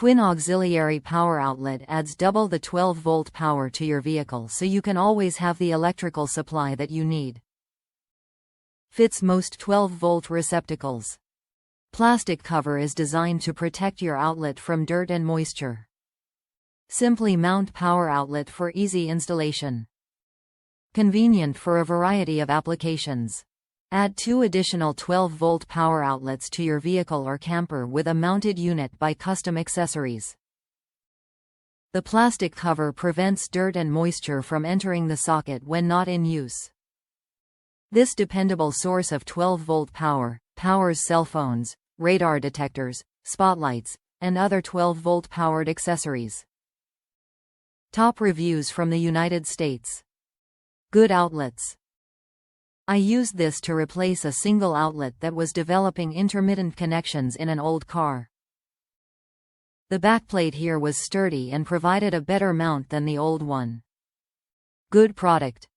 Twin auxiliary power outlet adds double the 12-volt power to your vehicle so you can always have the electrical supply that you need. Fits most 12-volt receptacles. Plastic cover is designed to protect your outlet from dirt and moisture. Simply mount power outlet for easy installation. Convenient for a variety of applications. Add 2 additional 12-volt power outlets to your vehicle or camper with a mounted unit by custom accessories. The plastic cover prevents dirt and moisture from entering the socket when not in use. This dependable source of 12-volt power powers cell phones, radar detectors, spotlights, and other 12-volt powered accessories. Top reviews from the United States. Good outlets. I used this to replace a single outlet that was developing intermittent connections in an old car. The backplate here was sturdy and provided a better mount than the old one. Good product.